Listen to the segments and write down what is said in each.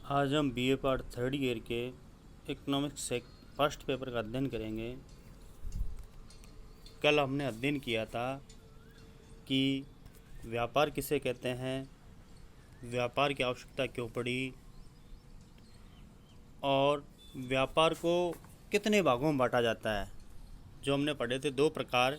आज हम BA part third year के इकोनॉमिक्स से फर्स्ट पेपर का अध्ययन करेंगे। कल हमने अध्ययन किया था कि व्यापार किसे कहते हैं, व्यापार की आवश्यकता क्यों पड़ी और व्यापार को कितने भागों में बांटा जाता है। जो हमने पढ़े थे दो प्रकार,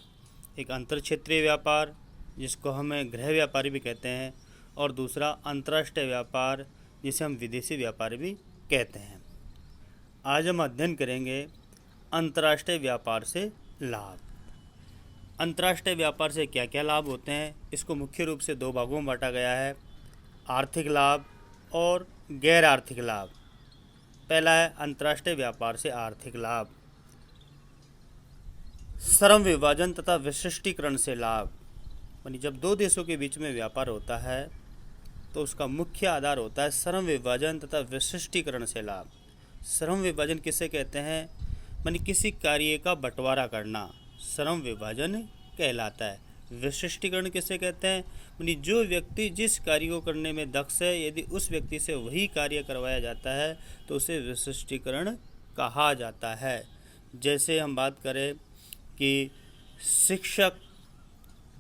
एक अंतर क्षेत्रीय व्यापार जिसको हमें गृह व्यापारी भी कहते हैं और दूसरा अंतर्राष्ट्रीय व्यापार जिसे हम विदेशी व्यापार भी कहते हैं। आज हम अध्ययन करेंगे अंतर्राष्ट्रीय व्यापार से लाभ। अंतर्राष्ट्रीय व्यापार से क्या क्या लाभ होते हैं, इसको मुख्य रूप से दो भागों में बांटा गया है, आर्थिक लाभ और गैर आर्थिक लाभ। पहला है अंतर्राष्ट्रीय व्यापार से आर्थिक लाभ। श्रम विभाजन तथा विशिष्टीकरण से लाभ, यानी जब दो देशों के बीच में व्यापार होता है तो उसका मुख्य आधार होता है श्रम विभाजन तथा विशिष्टीकरण से लाभ। श्रम विभाजन किसे कहते हैं, यानी किसी कार्य का बंटवारा करना श्रम विभाजन कहलाता है। विशिष्टीकरण किसे कहते हैं, यानी जो व्यक्ति जिस कार्य को करने में दक्ष है यदि उस व्यक्ति से वही कार्य करवाया जाता है तो उसे विशिष्टीकरण कहा जाता है। जैसे हम बात करें कि शिक्षक,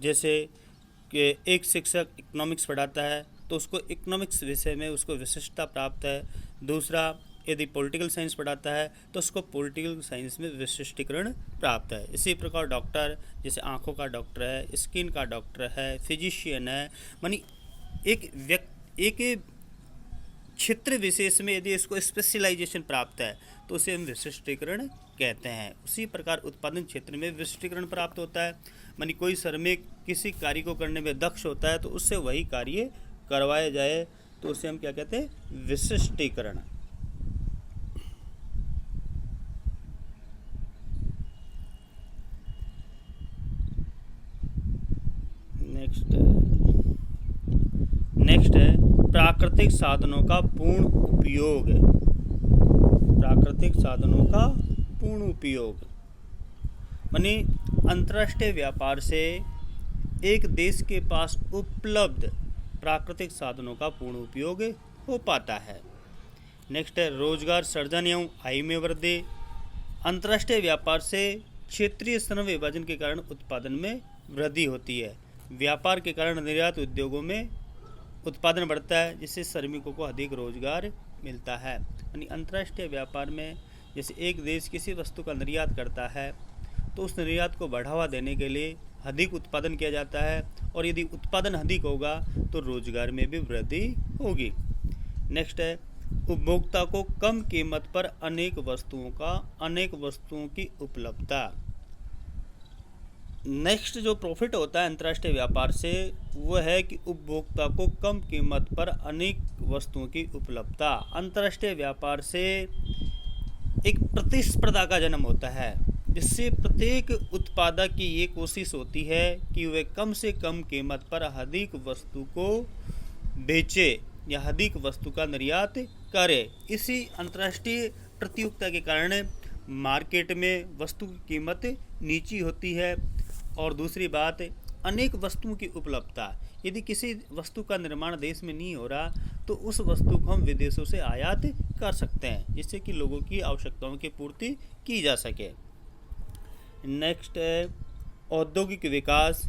जैसे कि एक शिक्षक इकोनॉमिक्स पढ़ाता है तो उसको इकोनॉमिक्स विषय में उसको विशिष्टता प्राप्त है। दूसरा यदि पॉलिटिकल साइंस पढ़ाता है तो उसको पॉलिटिकल साइंस में विशिष्टीकरण प्राप्त है। इसी प्रकार डॉक्टर, जैसे आँखों का डॉक्टर है, स्किन का डॉक्टर है, फिजिशियन है, मानी एक क्षेत्र विशेष में यदि इसको स्पेशलाइजेशन प्राप्त है तो उसे हम विशिष्टीकरण कहते हैं। उसी प्रकार उत्पादन क्षेत्र में विशिष्टीकरण प्राप्त होता है, मानी कोई श्रमिक किसी कार्य को करने में दक्ष होता है तो उससे वही कार्य करवाया जाए तो उसे हम क्या कहते हैं, विशिष्टीकरण। नेक्स्ट है प्राकृतिक साधनों का पूर्ण उपयोग। प्राकृतिक साधनों का पूर्ण उपयोग माने अंतर्राष्ट्रीय व्यापार से एक देश के पास उपलब्ध प्राकृतिक साधनों का पूर्ण उपयोग हो पाता है। नेक्स्ट है रोजगार सृजन एवं आय में वृद्धि। अंतर्राष्ट्रीय व्यापार से क्षेत्रीय श्रम विभाजन के कारण उत्पादन में वृद्धि होती है। व्यापार के कारण निर्यात उद्योगों में उत्पादन बढ़ता है जिससे श्रमिकों को अधिक रोजगार मिलता है। यानी अंतर्राष्ट्रीय व्यापार में जैसे एक देश किसी वस्तु का निर्यात करता है तो उस निर्यात को बढ़ावा देने के लिए अधिक उत्पादन किया जाता है और यदि उत्पादन अधिक होगा तो रोजगार में भी वृद्धि होगी। नेक्स्ट है उपभोक्ता को कम कीमत पर अनेक वस्तुओं की उपलब्धता। नेक्स्ट जो प्रॉफिट होता है अंतर्राष्ट्रीय व्यापार से वो है कि उपभोक्ता को कम कीमत पर अनेक वस्तुओं की उपलब्धता। अंतर्राष्ट्रीय व्यापार से एक प्रतिस्पर्धा का जन्म होता है जिससे प्रत्येक उत्पादक की ये कोशिश होती है कि वे कम से कम कीमत पर अधिक वस्तु को बेचे या अधिक वस्तु का निर्यात करे। इसी अंतर्राष्ट्रीय प्रतियोगिता के कारण मार्केट में वस्तु की कीमत नीची होती है। और दूसरी बात, अनेक वस्तुओं की उपलब्धता। यदि किसी वस्तु का निर्माण देश में नहीं हो रहा तो उस वस्तु को हम विदेशों से आयात कर सकते हैं जिससे कि लोगों की आवश्यकताओं की पूर्ति की जा सके। नेक्स्ट है औद्योगिक विकास।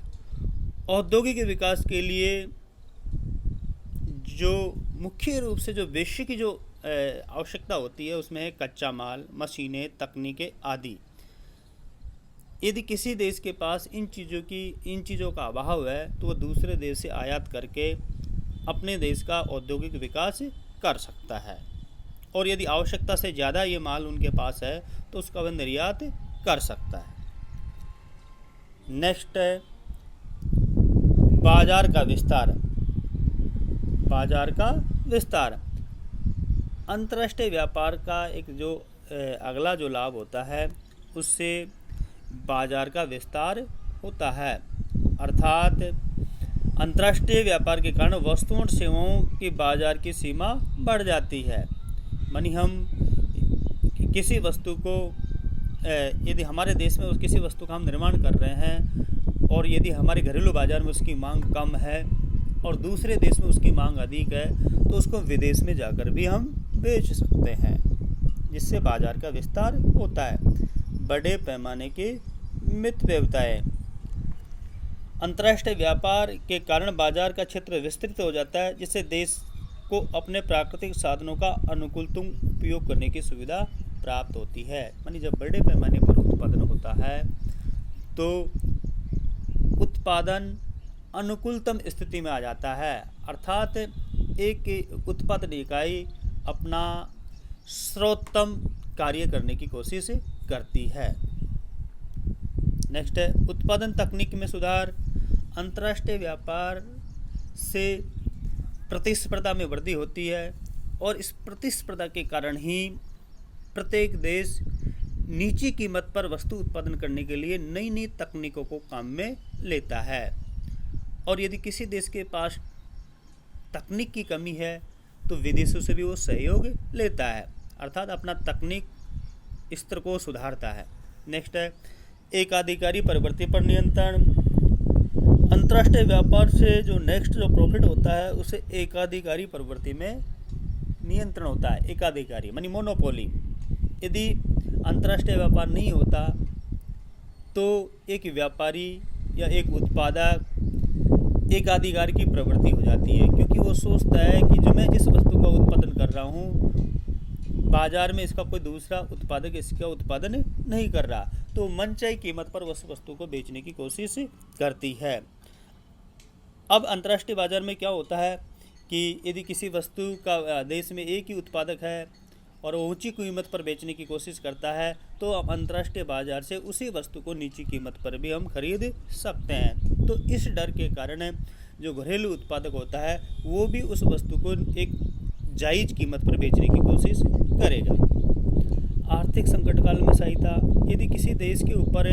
औद्योगिक विकास के लिए जो मुख्य रूप से जो बेसिक जो आवश्यकता होती है उसमें है कच्चा माल, मशीनें, तकनीकें आदि। यदि किसी देश के पास इन चीज़ों का अभाव है तो वह दूसरे देश से आयात करके अपने देश का औद्योगिक विकास कर सकता है और यदि आवश्यकता से ज़्यादा ये माल उनके पास है तो उसका वह निर्यात कर सकता है। नेक्स्ट है बाजार का विस्तार। बाजार का विस्तार अंतर्राष्ट्रीय व्यापार का एक जो अगला जो लाभ होता है उससे बाजार का विस्तार होता है। अर्थात अंतर्राष्ट्रीय व्यापार के कारण वस्तुओं और सेवाओं के बाजार की सीमा बढ़ जाती है। मानी हम किसी वस्तु को यदि हमारे देश में किसी वस्तु का हम निर्माण कर रहे हैं और यदि हमारे घरेलू बाजार में उसकी मांग कम है और दूसरे देश में उसकी मांग अधिक है तो उसको विदेश में जाकर भी हम बेच सकते हैं, जिससे बाजार का विस्तार होता है। बड़े पैमाने की मितव्ययताएं। अंतर्राष्ट्रीय व्यापार के कारण बाजार का क्षेत्र विस्तृत हो जाता है, जिससे देश को अपने प्राकृतिक साधनों का अनुकूलतम उपयोग करने की सुविधा प्राप्त होती है। यानी जब बड़े पैमाने पर उत्पादन होता है तो उत्पादन अनुकूलतम स्थिति में आ जाता है, अर्थात एक उत्पादन इकाई अपना सर्वोत्तम कार्य करने की कोशिश करती है। नेक्स्ट है उत्पादन तकनीक में सुधार। अंतर्राष्ट्रीय व्यापार से प्रतिस्पर्धा में वृद्धि होती है और इस प्रतिस्पर्धा के कारण ही प्रत्येक देश नीची कीमत पर वस्तु उत्पादन करने के लिए नई नई तकनीकों को काम में लेता है। और यदि किसी देश के पास तकनीक की कमी है तो विदेशों से भी वो सहयोग लेता है, अर्थात अपना तकनीक स्तर को सुधारता है। नेक्स्ट है एकाधिकारी प्रवृत्ति पर नियंत्रण। अंतर्राष्ट्रीय व्यापार से जो नेक्स्ट जो प्रॉफिट होता है उसे एकाधिकारी प्रवृत्ति में नियंत्रण होता है। एकाधिकारी मानी मोनोपोली। यदि अंतर्राष्ट्रीय व्यापार नहीं होता तो एक व्यापारी या एक उत्पादक एकाधिकार की प्रवृत्ति हो जाती है, क्योंकि वो सोचता है कि जो मैं जिस वस्तु का उत्पादन कर रहा हूँ बाजार में इसका कोई दूसरा उत्पादक इसका उत्पादन नहीं कर रहा, तो मनचाही कीमत पर उस वस्तु को बेचने की कोशिश करती है। अब अंतर्राष्ट्रीय बाजार में क्या होता है कि यदि किसी वस्तु का देश में एक ही उत्पादक है और वो ऊंची कीमत पर बेचने की कोशिश करता है तो अब अंतर्राष्ट्रीय बाजार से उसी वस्तु को नीची कीमत पर भी हम खरीद सकते हैं। तो इस डर के कारण जो घरेलू उत्पादक होता है वो भी उस वस्तु को एक जायज़ कीमत पर बेचने की कोशिश करेगा। आर्थिक संकट काल में सहायता। यदि किसी देश के ऊपर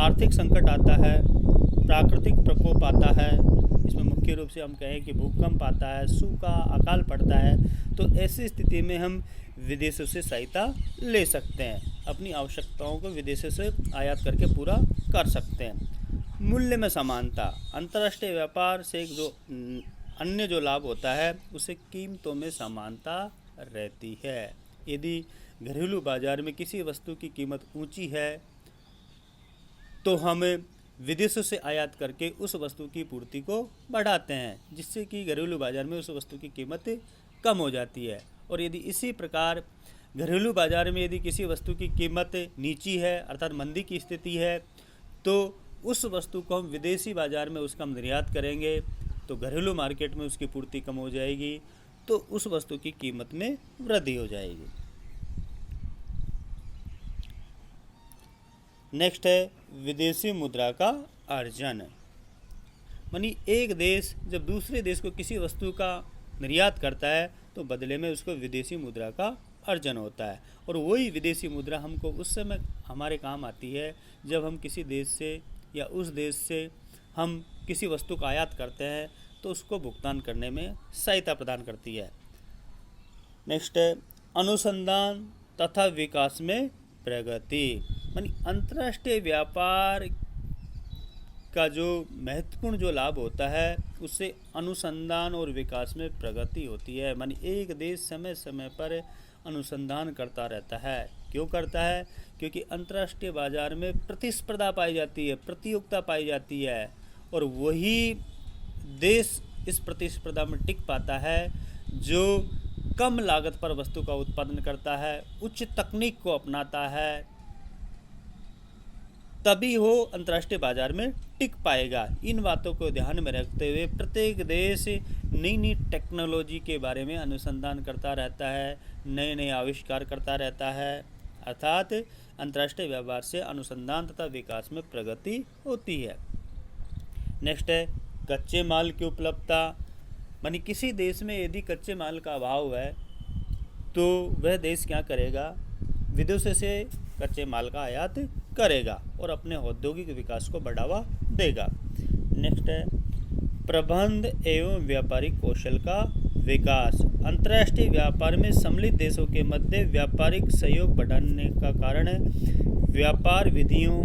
आर्थिक संकट आता है, प्राकृतिक प्रकोप आता है, इसमें मुख्य रूप से हम कहें कि भूकंप आता है, सूखा, अकाल पड़ता है, तो ऐसी स्थिति में हम विदेशों से सहायता ले सकते हैं, अपनी आवश्यकताओं को विदेशों से आयात करके पूरा कर सकते हैं। मूल्य में समानता। अंतर्राष्ट्रीय व्यापार से एक जो अन्य जो लाभ होता है उसे कीमतों में समानता रहती है। यदि घरेलू बाजार में किसी वस्तु की कीमत ऊंची है तो हम विदेशों से आयात करके उस वस्तु की पूर्ति को बढ़ाते हैं, जिससे कि घरेलू बाजार में उस वस्तु की कीमत कम हो जाती है। और यदि इसी प्रकार घरेलू बाजार में यदि किसी वस्तु की कीमत नीची है अर्थात मंदी की स्थिति है तो उस वस्तु को हम विदेशी बाजार में उसका हम निर्यात करेंगे तो घरेलू मार्केट में उसकी पूर्ति कम हो जाएगी, तो उस वस्तु की कीमत में वृद्धि हो जाएगी। नेक्स्ट है विदेशी मुद्रा का अर्जन। मानी एक देश जब दूसरे देश को किसी वस्तु का निर्यात करता है तो बदले में उसको विदेशी मुद्रा का अर्जन होता है, और वही विदेशी मुद्रा हमको उस समय हमारे काम आती है जब हम किसी देश से या उस देश से हम किसी वस्तु का आयात करते हैं तो उसको भुगतान करने में सहायता प्रदान करती है। नेक्स्ट है अनुसंधान तथा विकास में प्रगति। यानी अंतर्राष्ट्रीय व्यापार का जो महत्वपूर्ण जो लाभ होता है उससे अनुसंधान और विकास में प्रगति होती है। मानी एक देश समय समय पर अनुसंधान करता रहता है। क्यों करता है? क्योंकि अंतर्राष्ट्रीय बाजार में प्रतिस्पर्धा पाई जाती है, प्रतियोगिता पाई जाती है, और वही देश इस प्रतिस्पर्धा में टिक पाता है जो कम लागत पर वस्तु का उत्पादन करता है, उच्च तकनीक को अपनाता है, तभी वो अंतर्राष्ट्रीय बाजार में टिक पाएगा। इन बातों को ध्यान में रखते हुए प्रत्येक देश नई नई टेक्नोलॉजी के बारे में अनुसंधान करता रहता है, नए नए आविष्कार करता रहता है, अर्थात अंतर्राष्ट्रीय व्यापार से अनुसंधान तथा विकास में प्रगति होती है। नेक्स्ट है कच्चे माल की उपलब्धता। मानी किसी देश में यदि कच्चे माल का अभाव है तो वह देश क्या करेगा? विदेशों से कच्चे माल का आयात करेगा और अपने औद्योगिक विकास को बढ़ावा देगा। नेक्स्ट है प्रबंध एवं व्यापारिक कौशल का विकास। अंतर्राष्ट्रीय व्यापार में सम्मिलित देशों के मध्य व्यापारिक सहयोग बढ़ाने का कारण व्यापार विधियों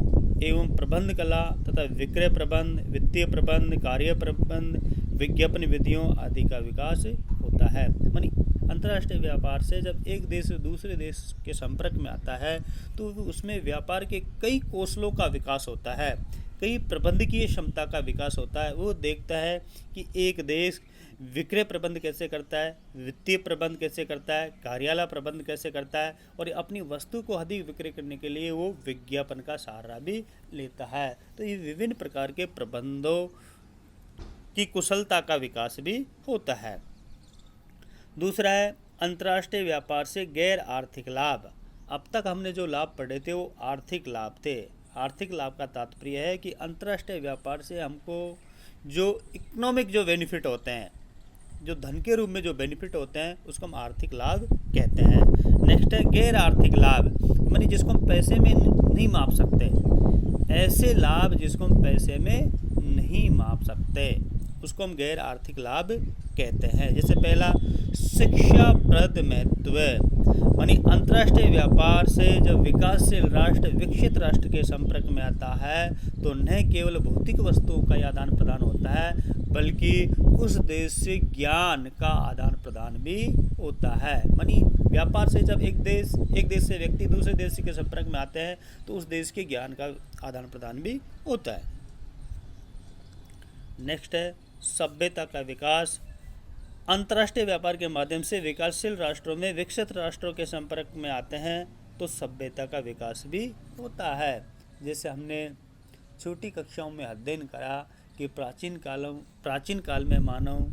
एवं प्रबंध कला तथा विक्रय प्रबंध, वित्तीय प्रबंध, कार्य प्रबंध, विज्ञापन विधियों आदि का विकास होता है। मानी अंतर्राष्ट्रीय व्यापार से जब एक देश दूसरे देश के संपर्क में आता है तो उसमें व्यापार के कई कौशलों का विकास होता है, कई प्रबंधकीय क्षमता का विकास होता है। वो देखता है कि एक देश विक्रय प्रबंध कैसे करता है, वित्तीय प्रबंध कैसे करता है, कार्यालय प्रबंध कैसे करता है, और अपनी वस्तु को अधिक विक्रय करने के लिए वो विज्ञापन का सहारा भी लेता है। तो ये विभिन्न प्रकार के प्रबंधों की कुशलता का विकास भी होता है। दूसरा है अंतर्राष्ट्रीय व्यापार से गैर आर्थिक लाभ। अब तक हमने जो लाभ पढ़े थे वो आर्थिक लाभ थे। आर्थिक लाभ का तात्पर्य है कि अंतर्राष्ट्रीय व्यापार से हमको जो इकोनॉमिक जो बेनिफिट होते हैं, जो धन के रूप में जो बेनिफिट होते हैं, उसको हम आर्थिक लाभ कहते हैं। नेक्स्ट है गैर आर्थिक लाभ, मानी जिसको हम पैसे में नहीं माप सकते। ऐसे लाभ जिसको हम पैसे में नहीं माप सकते उसको हम गैर आर्थिक लाभ कहते हैं। जैसे पहला शिक्षाप्रद महत्व, मानी अंतर्राष्ट्रीय व्यापार से जब विकासशील राष्ट्र विकसित राष्ट्र के संपर्क में आता है तो न केवल भौतिक वस्तुओं का आदान प्रदान होता है बल्कि उस देश से ज्ञान का आदान प्रदान भी होता है। मानी व्यापार से जब एक देश से व्यक्ति दूसरे देश के संपर्क में आते हैं तो उस देश के ज्ञान का आदान प्रदान भी होता है। नेक्स्ट है सभ्यता का विकास। अंतर्राष्ट्रीय व्यापार के माध्यम से विकासशील राष्ट्रों में विकसित राष्ट्रों के संपर्क में आते हैं तो सभ्यता का विकास भी होता है। जैसे हमने छोटी कक्षाओं में अध्ययन करा कि प्राचीन काल में मानव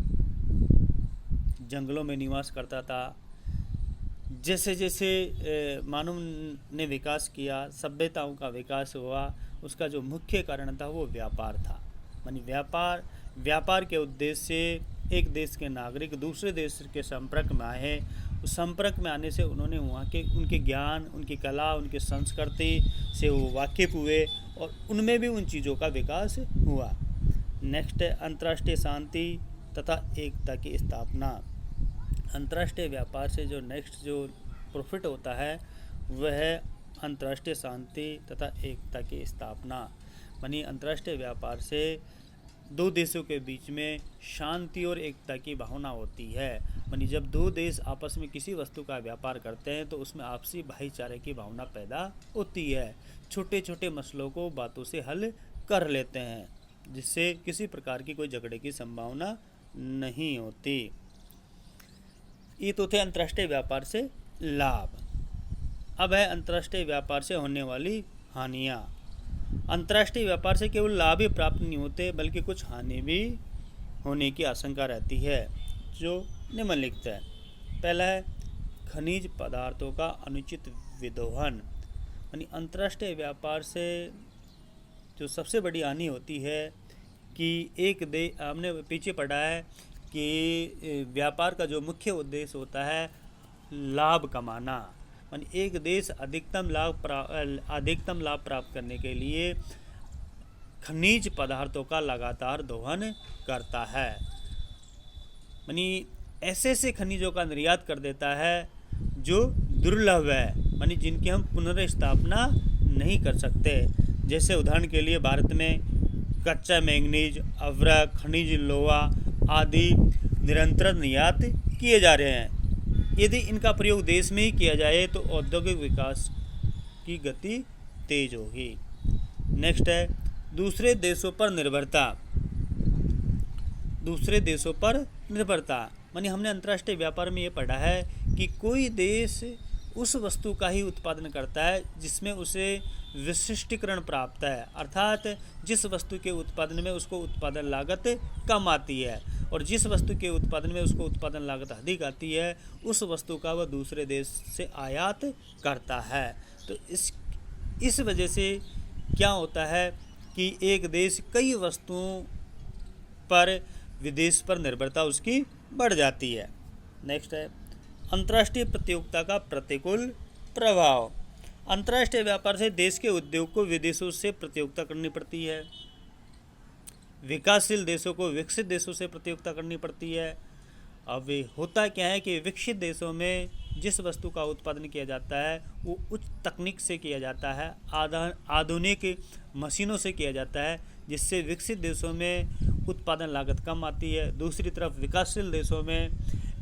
जंगलों में निवास करता था। जैसे जैसे मानव ने विकास किया, सभ्यताओं का विकास हुआ, उसका जो मुख्य कारण था वो व्यापार था। मानी व्यापार के उद्देश्य से एक देश के नागरिक दूसरे देश के संपर्क में आए। उस संपर्क में आने से उन्होंने वहाँ के उनके ज्ञान, उनकी कला, उनकी संस्कृति से वो वाकिफ हुए और उनमें भी उन चीज़ों का विकास हुआ। नेक्स्ट है अंतर्राष्ट्रीय शांति तथा एकता की स्थापना। अंतर्राष्ट्रीय व्यापार से जो नेक्स्ट जो प्रॉफिट होता है वह है अंतर्राष्ट्रीय शांति तथा एकता की स्थापना। मानी अंतर्राष्ट्रीय व्यापार से दो देशों के बीच में शांति और एकता की भावना होती है। मानी जब दो देश आपस में किसी वस्तु का व्यापार करते हैं तो उसमें आपसी भाईचारे की भावना पैदा होती है। छोटे छोटे मसलों को बातों से हल कर लेते हैं जिससे किसी प्रकार की कोई झगड़े की संभावना नहीं होती। ये तो थे अंतर्राष्ट्रीय व्यापार से लाभ। अब है अंतर्राष्ट्रीय व्यापार से होने वाली हानियाँ। अंतर्राष्ट्रीय व्यापार से केवल लाभ ही प्राप्त नहीं होते बल्कि कुछ हानि भी होने की आशंका रहती है जो निम्नलिखित है। पहला है खनिज पदार्थों का अनुचित विदोहन। यानी अंतर्राष्ट्रीय व्यापार से जो सबसे बड़ी हानि होती है कि हमने पीछे पढ़ा है कि व्यापार का जो मुख्य उद्देश्य होता है लाभ कमाना। यानी एक देश अधिकतम लाभ प्राप्त करने के लिए खनिज पदार्थों का लगातार दोहन करता है। यानी ऐसे खनिजों का निर्यात कर देता है जो दुर्लभ है, यानी जिनकी हम पुनर्स्थापना नहीं कर सकते। जैसे उदाहरण के लिए भारत में कच्चा मैंगनीज, अवरक, खनिज लोहा आदि निरंतर निर्यात किए जा रहे हैं। यदि इनका प्रयोग देश में ही किया जाए तो औद्योगिक विकास की गति तेज होगी। नेक्स्ट है दूसरे देशों पर निर्भरता। मानी हमने अंतर्राष्ट्रीय व्यापार में ये पढ़ा है कि कोई देश उस वस्तु का ही उत्पादन करता है जिसमें उसे विशिष्टीकरण प्राप्त है, अर्थात जिस वस्तु के उत्पादन में उसको उत्पादन लागत कम आती है और जिस वस्तु के उत्पादन में उसको उत्पादन लागत अधिक आती है उस वस्तु का वह दूसरे देश से आयात करता है। तो इस वजह से क्या होता है कि एक देश कई वस्तुओं पर विदेश पर निर्भरता उसकी बढ़ जाती है। नेक्स्ट है अंतर्राष्ट्रीय प्रतियोगिता का प्रतिकूल प्रभाव। अंतर्राष्ट्रीय व्यापार से देश के उद्योग को विदेशों से प्रतियोगिता करनी पड़ती है, विकासशील देशों को विकसित देशों से प्रतियोगिता करनी पड़ती है। अब होता क्या है कि विकसित देशों में जिस वस्तु का उत्पादन किया जाता है वो उच्च तकनीक से किया जाता है, आधुनिक मशीनों से किया जाता है, जिससे विकसित देशों में उत्पादन लागत कम आती है। दूसरी तरफ विकासशील देशों में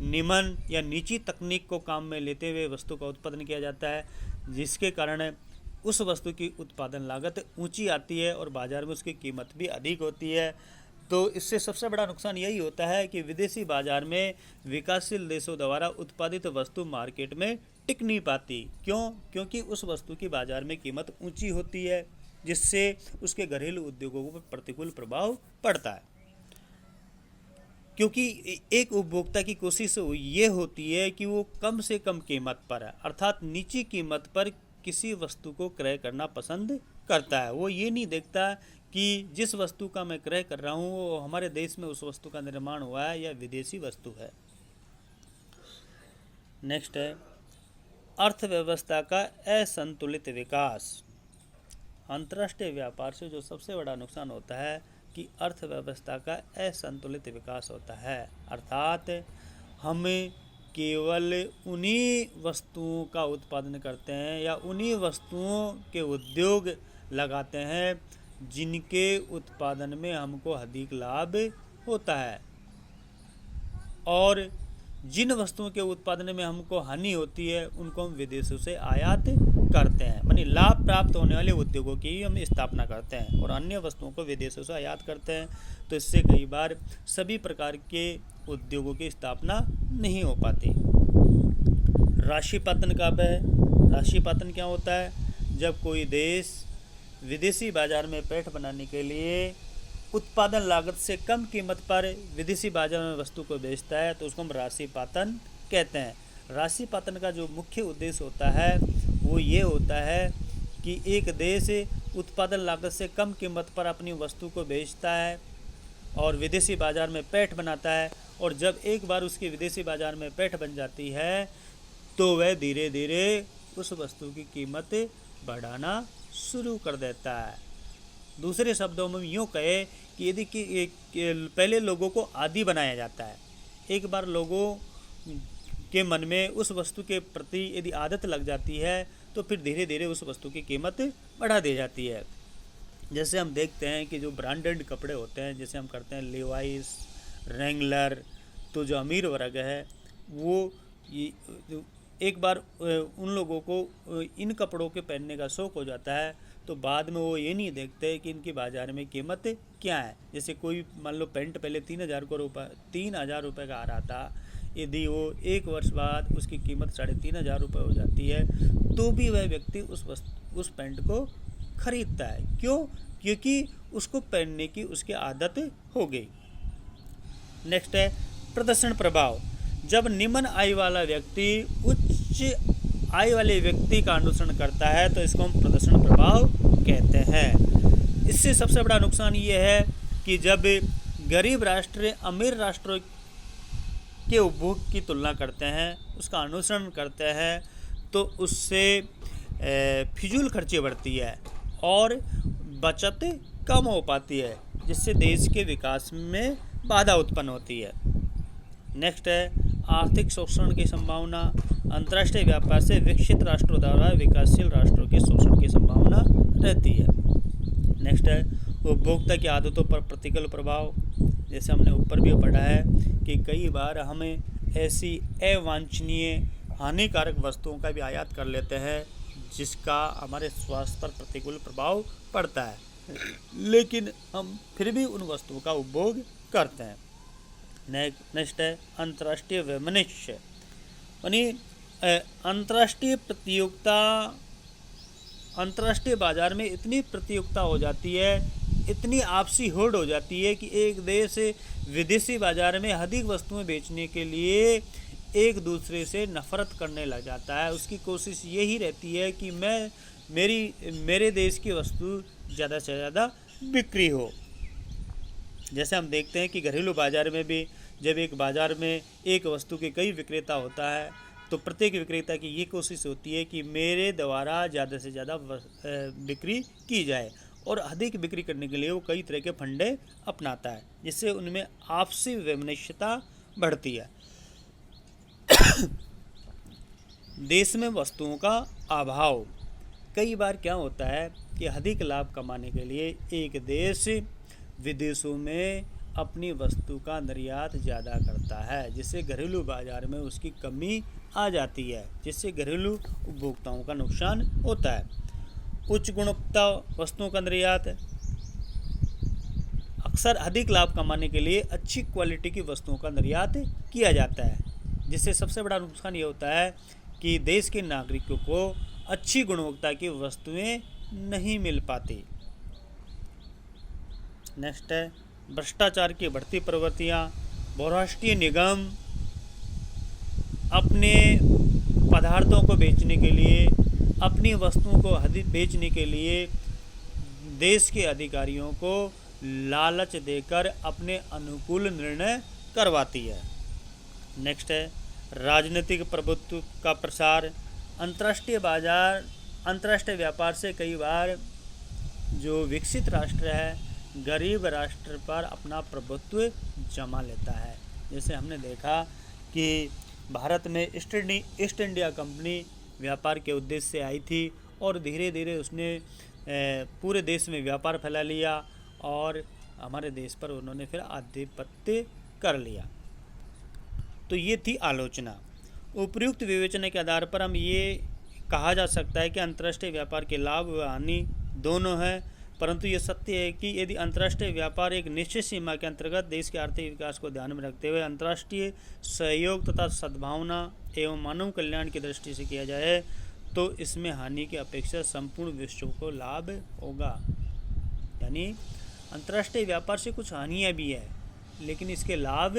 निम्न या नीची तकनीक को काम में लेते हुए वस्तु का उत्पादन किया जाता है, जिसके कारण उस वस्तु की उत्पादन लागत ऊंची आती है और बाजार में उसकी कीमत भी अधिक होती है। तो इससे सबसे बड़ा नुकसान यही होता है कि विदेशी बाजार में विकासशील देशों द्वारा उत्पादित वस्तु मार्केट में टिक नहीं पाती। क्यों? क्योंकि उस वस्तु की बाजार में कीमत ऊंची होती है, जिससे उसके घरेलू उद्योगों पर प्रतिकूल प्रभाव पड़ता है। क्योंकि एक उपभोक्ता की कोशिश ये होती है कि वो कम से कम कीमत पर, अर्थात नीची कीमत पर किसी वस्तु को क्रय करना पसंद करता है। वो ये नहीं देखता कि जिस वस्तु का मैं क्रय कर रहा हूँ वो हमारे देश में उस वस्तु का निर्माण हुआ है या विदेशी वस्तु है। नेक्स्ट है अर्थव्यवस्था का असंतुलित विकास। अंतर्राष्ट्रीय व्यापार से जो सबसे बड़ा नुकसान होता है कि अर्थव्यवस्था का असंतुलित विकास होता है, अर्थात हम केवल उन्हीं वस्तुओं का उत्पादन करते हैं या उन्हीं वस्तुओं के उद्योग लगाते हैं जिनके उत्पादन में हमको अधिक लाभ होता है, और जिन वस्तुओं के उत्पादन में हमको हानि होती है उनको हम विदेशों से आयात करते हैं। यानी लाभ प्राप्त होने वाले उद्योगों की ही हम स्थापना करते हैं और अन्य वस्तुओं को विदेशों से आयात करते हैं। तो इससे कई बार सभी प्रकार के उद्योगों की स्थापना नहीं हो पाती। राशिपातन कब है? राशिपातन क्या होता है? जब कोई देश विदेशी बाजार में पैठ बनाने के लिए उत्पादन लागत से कम कीमत पर विदेशी बाजार में वस्तु को बेचता है तो उसको हम राशिपातन कहते हैं। राशिपातन का जो मुख्य उद्देश्य होता है वो ये होता है कि एक देश उत्पादन लागत से कम कीमत पर अपनी वस्तु को बेचता है और विदेशी बाजार में पैठ बनाता है, और जब एक बार उसकी विदेशी बाजार में पैठ बन जाती है तो वह धीरे धीरे उस वस्तु की कीमत बढ़ाना शुरू कर देता है। दूसरे शब्दों में यूँ कहे कि यदि पहले लोगों को आदी बनाया जाता है, एक बार लोगों के मन में उस वस्तु के प्रति यदि आदत लग जाती है तो फिर धीरे धीरे उस वस्तु की कीमत बढ़ा दी जाती है। जैसे हम देखते हैं कि जो ब्रांडेड कपड़े होते हैं, जैसे हम करते हैं लेवाइस, रेंगलर, तो जो अमीर वर्ग है वो एक बार उन लोगों को इन कपड़ों के पहनने का शौक़ हो जाता है तो बाद में वो ये नहीं देखते कि इनकी बाज़ार में कीमत क्या है। जैसे कोई मान लो पेंट पहले 3,000 रुपये का आ रहा था, यदि वो एक वर्ष बाद उसकी कीमत 3,500 रुपये हो जाती है तो भी वह व्यक्ति उस पेंट को खरीदता है। क्यों? क्योंकि उसको पहनने की उसकी आदत हो गई। नेक्स्ट है प्रदर्शन प्रभाव। जब निम्न आय वाला व्यक्ति उच्च आय वाले व्यक्ति का अनुसरण करता है तो इसको हम प्रदर्शन प्रभाव कहते हैं। इससे सबसे बड़ा नुकसान ये है कि जब गरीब राष्ट्र अमीर राष्ट्रों के उपभोग की तुलना करते हैं, उसका अनुसरण करते हैं, तो उससे फिजूल खर्ची बढ़ती है और बचत कम हो पाती है, जिससे देश के विकास में बाधा उत्पन्न होती है। नेक्स्ट है आर्थिक शोषण की संभावना। अंतर्राष्ट्रीय व्यापार से विकसित राष्ट्रों द्वारा विकासशील राष्ट्रों के शोषण की संभावना रहती है। नेक्स्ट है उपभोक्ता की आदतों पर प्रतिकूल प्रभाव। जैसे हमने ऊपर भी पढ़ा है कि कई बार हमें ऐसी अवांछनीय हानिकारक वस्तुओं का भी आयात कर लेते हैं जिसका हमारे स्वास्थ्य पर प्रतिकूल प्रभाव पड़ता है, लेकिन हम फिर भी उन वस्तुओं का उपभोग करते हैं। नेक्स्ट है अंतर्राष्ट्रीय वैमनस्य। यानी अंतर्राष्ट्रीय बाजार में इतनी प्रतियोगिता हो जाती है, इतनी आपसी होड़ हो जाती है कि एक देश विदेशी बाजार में अधिक वस्तुएं बेचने के लिए एक दूसरे से नफरत करने लग जाता है। उसकी कोशिश यही रहती है कि मेरे देश की वस्तु ज़्यादा से ज़्यादा बिक्री हो। जैसे हम देखते हैं कि घरेलू बाजार में भी जब एक बाजार में एक वस्तु के कई विक्रेता होता है तो प्रत्येक विक्रेता की ये कोशिश होती है कि मेरे द्वारा ज़्यादा से ज़्यादा बिक्री की जाए, और अधिक बिक्री करने के लिए वो कई तरह के फंडे अपनाता है, जिससे उनमें आपसी वैमनस्यता बढ़ती है। देश में वस्तुओं का अभाव। कई बार क्या होता है कि अधिक लाभ कमाने के लिए एक देश विदेशों में अपनी वस्तु का निर्यात ज़्यादा करता है, जिससे घरेलू बाजार में उसकी कमी आ जाती है, जिससे घरेलू उपभोक्ताओं का नुकसान होता है। उच्च गुणवत्ता वस्तुओं का निर्यात अक्सर अधिक लाभ कमाने के लिए अच्छी क्वालिटी की वस्तुओं का निर्यात किया जाता है, जिससे सबसे बड़ा नुकसान ये होता है कि देश के नागरिकों को अच्छी गुणवत्ता की वस्तुएं नहीं मिल पाती। नेक्स्ट है भ्रष्टाचार की बढ़ती प्रवृत्तियाँ। बहुराष्ट्रीय निगम अपने पदार्थों को बेचने के लिए, अपनी वस्तुओं को बेचने के लिए देश के अधिकारियों को लालच देकर अपने अनुकूल निर्णय करवाती है। नेक्स्ट है राजनीतिक प्रभुत्व का प्रसार। अंतर्राष्ट्रीय व्यापार से कई बार जो विकसित राष्ट्र है गरीब राष्ट्र पर अपना प्रभुत्व जमा लेता है। जैसे हमने देखा कि भारत में ईस्ट इंडिया कंपनी व्यापार के उद्देश्य से आई थी और धीरे धीरे उसने पूरे देश में व्यापार फैला लिया और हमारे देश पर उन्होंने फिर आधिपत्य कर लिया। तो ये थी आलोचना। उपयुक्त विवेचना के आधार पर हम ये कहा जा सकता है कि अंतर्राष्ट्रीय व्यापार के लाभ व हानि दोनों हैं, परंतु ये सत्य है कि यदि अंतर्राष्ट्रीय व्यापार एक निश्चित सीमा के अंतर्गत देश के आर्थिक विकास को ध्यान में रखते हुए अंतर्राष्ट्रीय सहयोग तथा सद्भावना एवं मानव कल्याण की दृष्टि से किया जाए तो इसमें हानि की अपेक्षा संपूर्ण विश्व को लाभ होगा। यानी अंतर्राष्ट्रीय व्यापार से कुछ हानियाँ भी है लेकिन इसके लाभ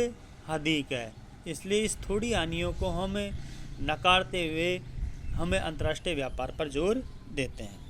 अधिक है, इसलिए इस थोड़ी हानियों को हम नकारते हुए हमें अंतर्राष्ट्रीय व्यापार पर जोर देते हैं।